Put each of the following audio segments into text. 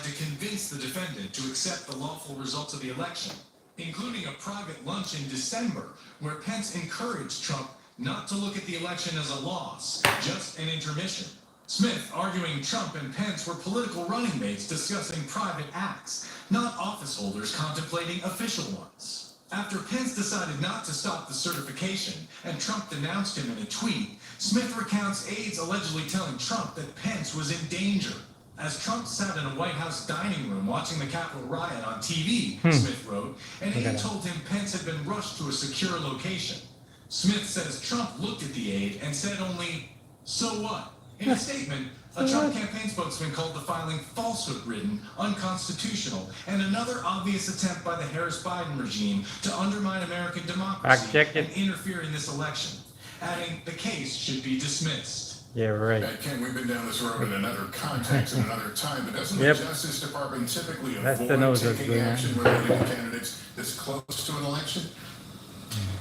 tried to convince the defendant to accept the lawful results of the election, including a private lunch in December where Pence encouraged Trump not to look at the election as a loss, just an intermission. Smith arguing Trump and Pence were political running mates discussing private acts, not office holders contemplating official ones. After Pence decided not to stop the certification and Trump denounced him in a tweet, Smith recounts aides allegedly telling Trump that Pence was in danger. As Trump sat in a White House dining room watching the Capitol riot on TV, Smith wrote, an aide told him Pence had been rushed to a secure location. Smith says Trump looked at the aide and said only, "So what?" In a statement, a Trump campaign spokesman called the filing falsehood-ridden, unconstitutional, and another obvious attempt by the Harris-Biden regime to undermine American democracy and interfere in this election, adding the case should be dismissed. Yeah, right. Ken, we've been down this road in another context and another time, but doesn't the Justice Department typically avoid taking action related to candidates this close to an election?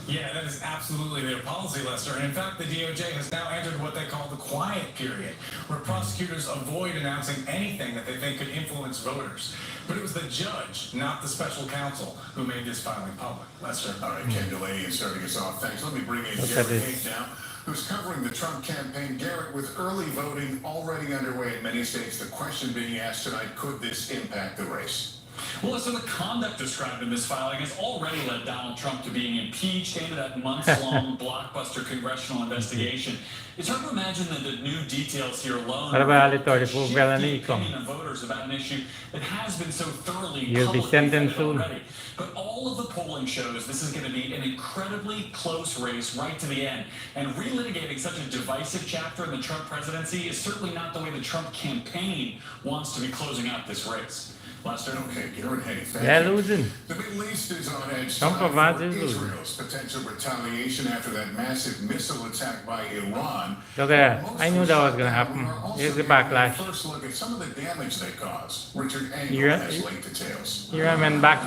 Yeah, that is absolutely their policy, Lester. And in fact, the DOJ has now entered what they call the quiet period, where prosecutors avoid announcing anything that they think could influence voters. But it was the judge, not the special counsel, who made this filing public. Lester. All right, Ken Delaney is starting us off. Thanks. Let me bring in Garrett Hayes now, who's covering the Trump campaign. Garrett, with early voting already underway in many states, the question being asked tonight, could this impact the race? Well, so the conduct described in this filing has already led Donald Trump to being impeached into that months-long blockbuster congressional investigation. It's hard to imagine that the new details here alone shift the opinion of voters about an issue that has been so thoroughly publicly already. But all of the polling shows this is going to be an incredibly close race right to the end. And relitigating such a divisive chapter in the Trump presidency is certainly not the way the Trump campaign wants to be closing out this race. Lester. Okay, Garrett Hayes, thank you. Losing. The Middle East is on edge Trump for Israel's potential retaliation after that massive missile attack by Iran. Okay, I knew that was going to happen. Here's the backlash. First look at some of the damage they caused. Richard Engel has late details. Iran went back.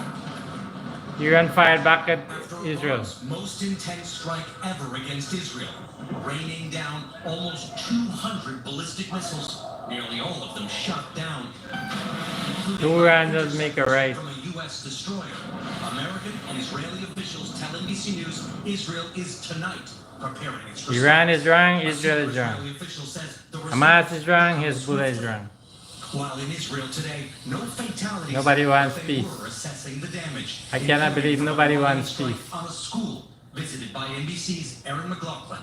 Iran fired back at Israel. Most intense strike ever against Israel, raining down almost 200 ballistic missiles, nearly all of them shot down. Iran does make a right. From a U.S. destroyer. American and Israeli officials tell NBC News Israel is tonight preparing its response. Iran is wrong, Israel is wrong. Hamas is wrong, Hezbollah is wrong. While in Israel today, no fatalities. Nobody wants peace. Assessing the damage. I cannot believe nobody wants peace. On a school visited by NBC's Aaron McLaughlin.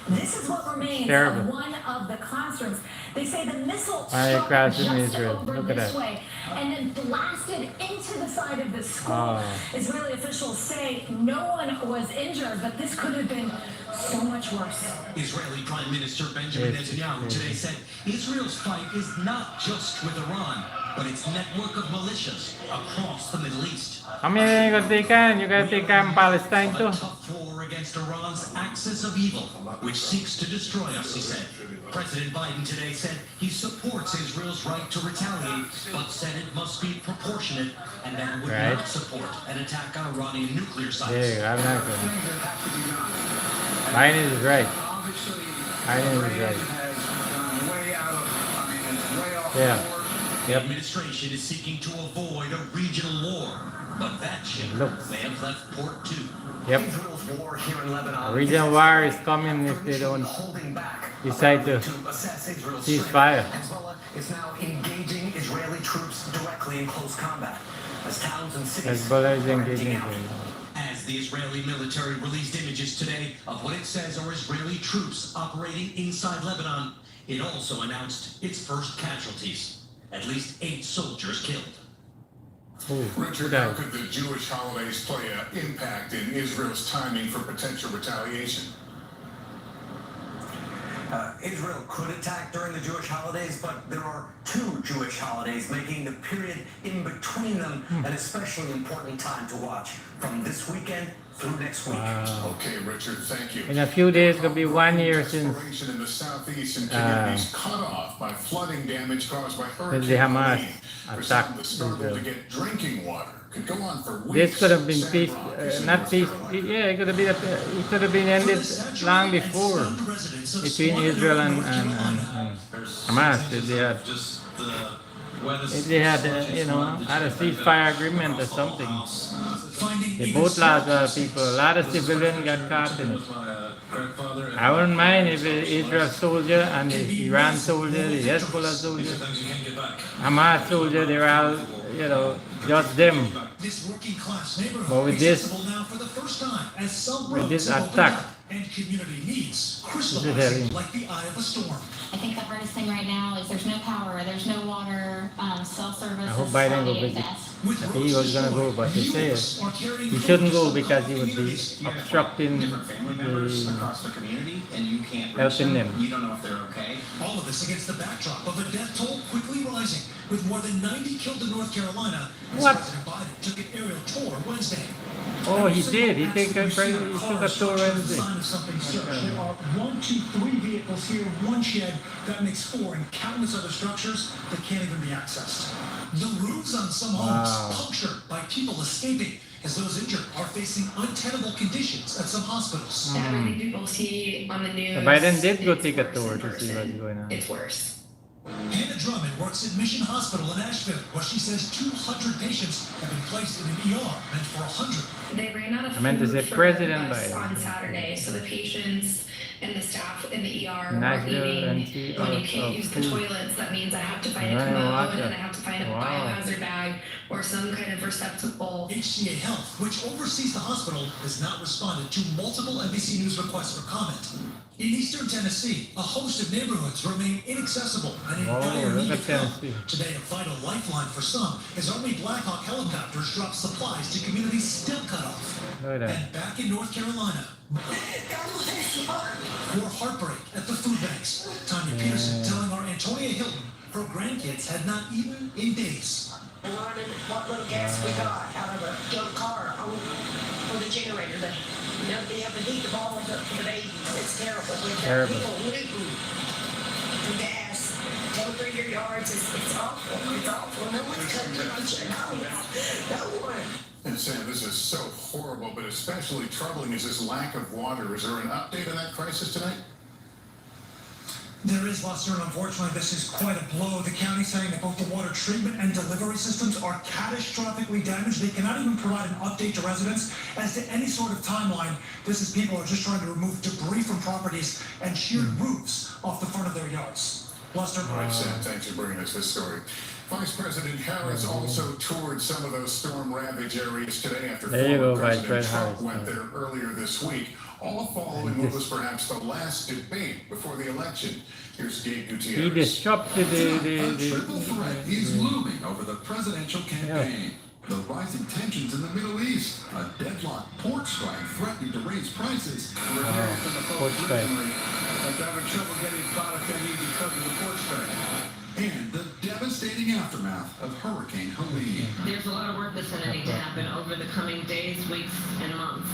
This is what remains of one of the classrooms. They say the missile struck just over this way and then blasted into the side of the school. Israeli officials say no one was injured, but this could have been so much worse. Israeli Prime Minister Benjamin Netanyahu today said Israel's fight is not just with Iran, but its network of militias across the Middle East. How many you gotta take on? You gotta take on Palestine too. A tough war against Iran's axis of evil, which seeks to destroy us, he said. President Biden today said he supports Israel's right to retaliate, but said it must be proportionate and that it would not support an attack on Iranian nuclear sites. Yeah, I'm not going. Biden is right. Biden is right. Yeah. The administration is seeking to avoid a regional war, but that ship may have left port too. Yep. A regional war is coming if they don't decide to cease fire. Hezbollah is now engaging Israeli troops directly in close combat. As towns and cities Hezbollah is engaging. As the Israeli military released images today of what it says are Israeli troops operating inside Lebanon, it also announced its first casualties. At least 8 soldiers killed. Richard, how could the Jewish holidays play an impact in Israel's timing for potential retaliation? Israel could attack during the Jewish holidays, but there are 2 Jewish holidays, making the period in between them an especially important time to watch from this weekend through next week. Okay, Richard, thank you. In a few days, it'll be 1 year since in the southeastern communities cut off by flooding damage caused by the Hamas attacked Israel. To get drinking water could go on for weeks. This could have been peace, not peace. Yeah, it could have been ended long before between Israel and Hamas. They had if they had, had a ceasefire agreement or something. They both lost a lot of people. A lot of civilians got caught in it. I wouldn't mind if the Israel soldier and the Iran soldier, the Hezbollah soldier, Hamas soldier, they're all, just them. But with this attack, and community needs crystallizing like the eye of a storm. I think the hardest thing right now is there's no power, there's no water, cell service. I hope is Biden will already at visit. best. He was going to go, but he said he shouldn't go because he would be obstructing across the community, and you can't reach helping them. You don't know if they're okay. All of this against the backdrop of a death toll quickly rising, with more than 90 killed in North Carolina. As What? President Biden took an aerial tour Wednesday. Oh, he did. He took a tour Wednesday. Sign of something such. There are 1, 2, 3 vehicles here, one shed that makes 4, and countless other structures that can't even be accessed. The roofs on some homes punctured by people escaping, as those injured are facing untenable conditions at some hospitals. Everything people see on the news. Biden did go take a it's tour worse to in see what's person. going on. It's worse. Hannah Drummond works at Mission Hospital in Asheville, where she says 200 patients have been placed in an ER meant for 100. They ran out of I meant to food say for President us Biden. on Saturday, so the patients and the staff in the ER were National eating. When you can't use the food. toilets, that means I have to find a Running commode water. and I have to find a Wow. biohazard bag or some kind of receptacle. HCA Health, which oversees the hospital, has not responded to multiple NBC News requests for comment. In eastern Tennessee, a host of neighborhoods remain inaccessible and in dire look need at of help. Tennessee. Today, a vital lifeline for some as Army Black Hawk helicopters drop supplies to communities still cut off. Look at that. And back in North Carolina, more heartbreak at the food banks. Tanya Peterson telling our Antonia Hilton her grandkids had not eaten in days. Running what little gas we got out of a junk car for the generator. That they have to heat the ball up for the babies. It's terrible. We've got Terrible. people looting for gas. Go through your yards. It's awful. It's awful. No one's cutting the bunch of no one. And Sam, this is so horrible, but especially troubling is this lack of water. Is there an update on that crisis tonight? There is, Lester, and unfortunately this is quite a blow. The county saying that both the water treatment and delivery systems are catastrophically damaged. They cannot even provide an update to residents as to any sort of timeline. This is people are just trying to remove debris from properties and sheared roofs off the front of their yards. Lester? All right, Sam, thanks for bringing us this story. Vice President Harris also toured some of those storm-ravaged areas today after There you former go, Vice President President Trump Harris. went there earlier this week, all following what was perhaps the last debate before the election. Here's Gabe He Gutierrez. disrupted A triple threat is looming over the presidential campaign. The rising tensions in the Middle East, a deadlocked pork strike threatening to raise prices. Pork strike. Like having trouble getting product they need because of the pork strike. And the devastating aftermath of Hurricane Helene. There's a lot of work that's going to need to happen over the coming days, weeks, and months.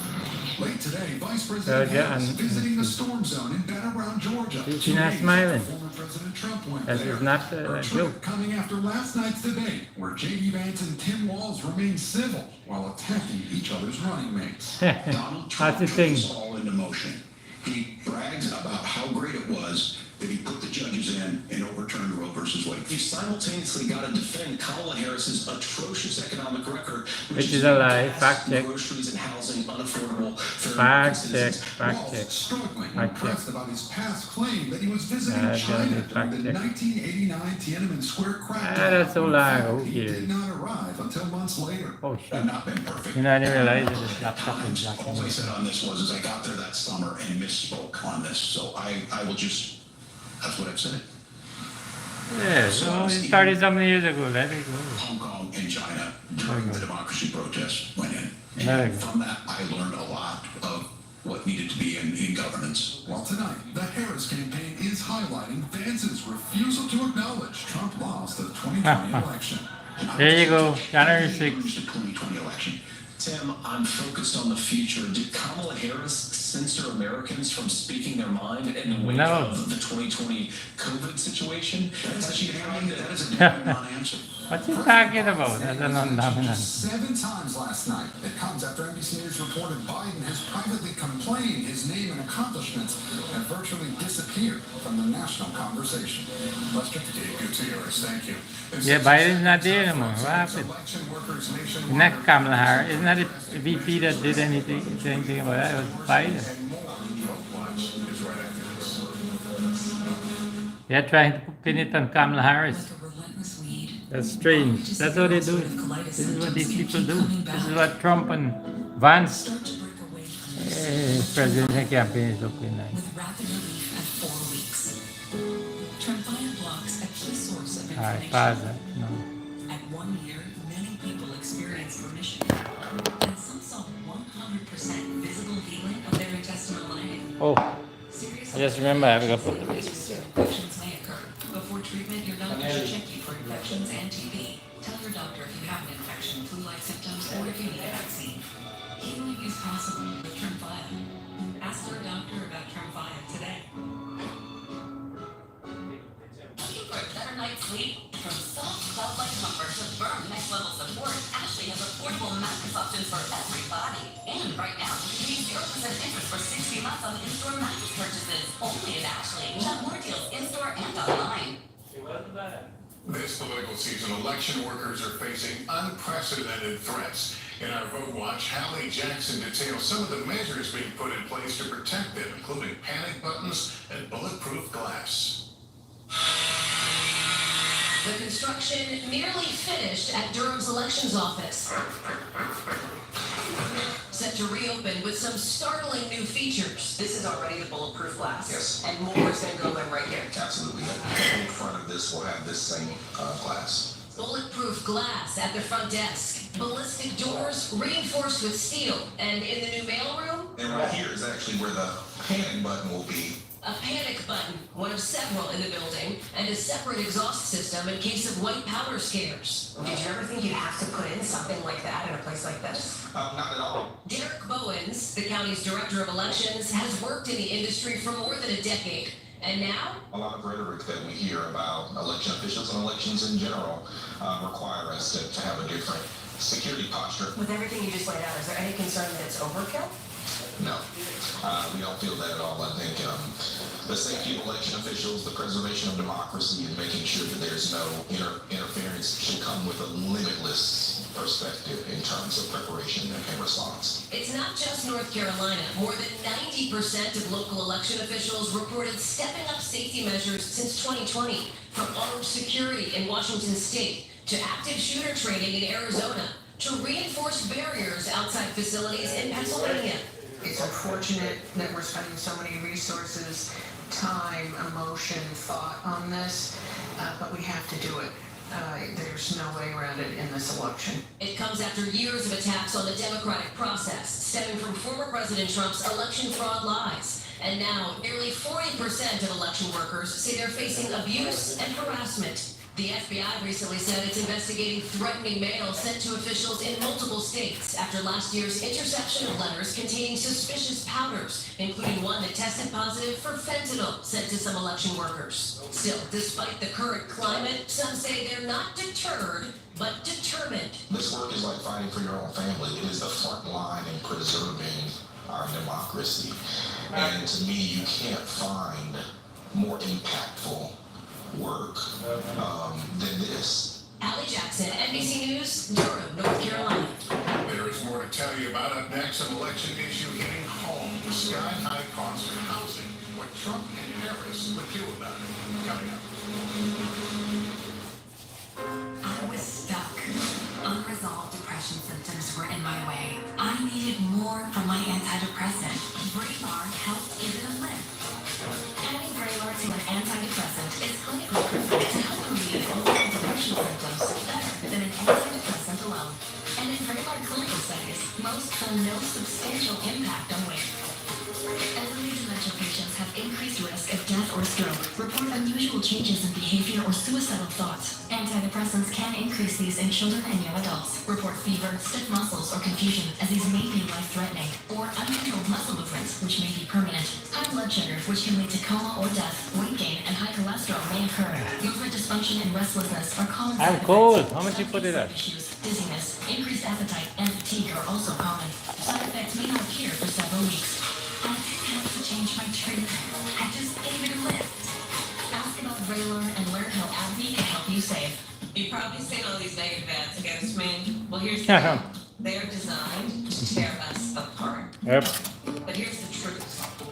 Late today, Vice President Harris visiting the storm zone in Battleground, Georgia. She's not smiling. Former President Trump went That there. is not Her a trip joke. coming after last night's debate, where J.D. Vance and Tim Walz remained civil while attacking each other's running mates. Donald Trump That's the thing. puts all into motion. He brags about how great it was that he put the judges in and overturned Roe versus Wade. You've simultaneously got to defend Kamala Harris's atrocious economic record, Which is a lie. Fact check. groceries and housing unaffordable. Fact check. Fact Walz check. struggling Fact and pressed check. about his past claim that he was visiting That's gotta China be during fact the check. 1989 Tiananmen Square crackdown. That's so long. Who He cares? did not arrive until months later. Oh shit. I've not been perfect. You know, I didn't realize that this laptop is All I said on this was I got there that summer and misspoke on this. So I will just, that's what I've said. Yeah, so it started so many years ago. Let it go. Hong Kong and China during the democracy protests went in. There you And go. from that, I learned a lot of what needed to be in governance. Well, tonight, the Harris campaign is highlighting Vance's refusal to acknowledge Trump lost the 2020 election. There you go. January Lose 6th. the 2020 election. Tim, I'm focused on the future. Did Kamala Harris censor Americans from speaking their mind in the wake No. of the 2020 COVID situation? Has she tried that? That is a damn non-answer. What you talking about? That's a non-dominant. 7 times last night. It comes after NBC News reported Biden has privately complained his name in a accomplishments have virtually disappeared from the national conversation. Lester? Dave Gutierrez, thank you. Yeah, Biden's not there anymore. What happened? Election workers nationwide Isn't that Kamala Harris? Isn't that the VP that did anything about that? It was Biden. and more. Vote Watch is right after this. They're trying to pin it on Kamala Harris. That's strange. That's what they do. This is what these people do. This is what Trump and Vance presidential campaign is looking like. With rapid relief at 4 weeks. Tremfya blocks a key source of Alright, inflammation. pause that. No. At 1 year, many people experienced remission, and some saw 100% visible healing of their intestinal lining. Oh, I just remember I have to put Infections may occur. Before treatment, your doctor should check you for infections and TB. Tell your doctor if you have an infection, flu-like symptoms, or if you need a vaccine. Healing is possible with Tremfya. Ask your doctor about Tremfya today. Looking for a better night's sleep? From soft, cloud-like comfort to firm next-level support, Ashley has affordable mattress options for everybody. And right now, you can use 0% interest for 60 months on in-store mattress purchases. Only at Ashley. Shop more deals in-store and online. This political season, election workers are facing unprecedented threats. In our Vote Watch, Hallie Jackson details some of the measures being put in place to protect them, including panic buttons and bulletproof glass. The construction nearly finished at Durham's elections office. Set to reopen with some startling new features. This is already the bulletproof glass. Yes. And more is going to go in right here. Absolutely. The front of this will have this same glass. Bulletproof glass at the front desk. Ballistic doors reinforced with steel. And in the new mailroom, And right here is actually where the panic button will be. a panic button, one of several in the building, and a separate exhaust system in case of white powder scares. Did you ever think you'd have to put in something like that in a place like this? Not at all. Derek Bowens, the county's director of elections, has worked in the industry for more than a decade. And now, A lot of rhetoric that we hear about election officials and elections in general require us to have a different security posture. With everything you just laid out, is there any concern that it's overkill? No, we don't feel that at all. I think the safety of election officials, the preservation of democracy, and making sure that there's no interference should come with a limitless perspective in terms of preparation and response. it's not just North Carolina. More than 90% of local election officials reported stepping up safety measures since 2020, from armed security in Washington state to active shooter training in Arizona to reinforced barriers outside facilities in Pennsylvania. It's unfortunate that we're spending so many resources, time, emotion, thought on this, but we have to do it. There's no way around it in this election. It comes after years of attacks on the democratic process, stemming from former President Trump's election fraud lies. And now, nearly 40% of election workers say they're facing abuse and harassment. The FBI recently said it's investigating threatening mail sent to officials in multiple states after last year's interception of letters containing suspicious powders, including one that tested positive for fentanyl sent to some election workers. Still, despite the current climate, some say they're not deterred, but determined. This work is like fighting for your own family. It is the front line in preserving our democracy. And to me, you can't find more impactful work than this. Hallie Jackson, NBC News, Durham, North Carolina. There is more to tell you about up next. An election issue hitting home. Sky-high costs of housing. What Trump and Harris would do about it. Coming up. I was stuck. Unresolved depression symptoms were in my way. I needed more from my antidepressant. Vraylar helped give it a lift. Adding Vraylar to an antidepressant is clinically proven to help relieve multiple depression symptoms better than an antidepressant alone. And in Vraylar clinical studies, most found no substantial impact on weight. Elderly dementia patients have increased risk of death or stroke, report unusual changes in behavior or suicidal thoughts. Antidepressants can increase these in children and young adults, report fever, stiff muscles, or confusion, as these may be life-threatening, or uncontrolled muscle movements, which may be permanent. High blood sugar, which can lead to coma or death, weight gain, and high cholesterol may occur. Movement dysfunction and restlessness are common side I'm effects. cold. How much you put it at? Issues, dizziness, increased appetite, and fatigue are also common. Side effects may not appear for several weeks. And it can change always saying all these negative ads against me. Well, here's the thing. They're designed to tear us apart. Yep. But here's the truth.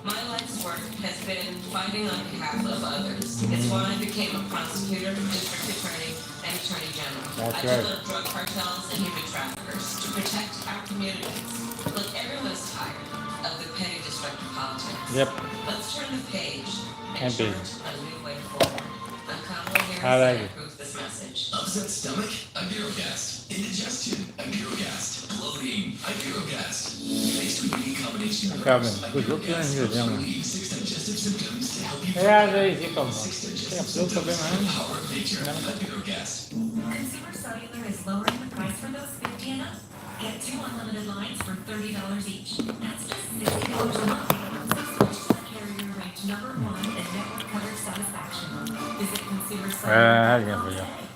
My life's work has been fighting on behalf of others. It's why I became a prosecutor, district attorney, and attorney general. That's I right. took on drug cartels and human traffickers to protect our communities. Look, everyone's tired of the petty, destructive politics. Yep. Let's turn the page and And be. chart a new way forward. I'm Kamala Harris, I like and I it. approve this message. Upset stomach? Ibirogast. Indigestion? Ibirogast. Bloating? Ibirogast. Faced with any combination of Kevin, herbs, good look Ibirogast here, helps young. relieve 6 digestive symptoms to help you Ja, deze komt. Six Ja, digestive veel symptoms. probleem The power of nature. Ibirogast. Consumer Cellular is lowering the price for those 50 and up. Get 2 unlimited lines for $30 each. That's just $60 a month. Switch to the carrier ranked #1 in network coverage satisfaction. Visit Consumer Cellular. Alguien fue yo.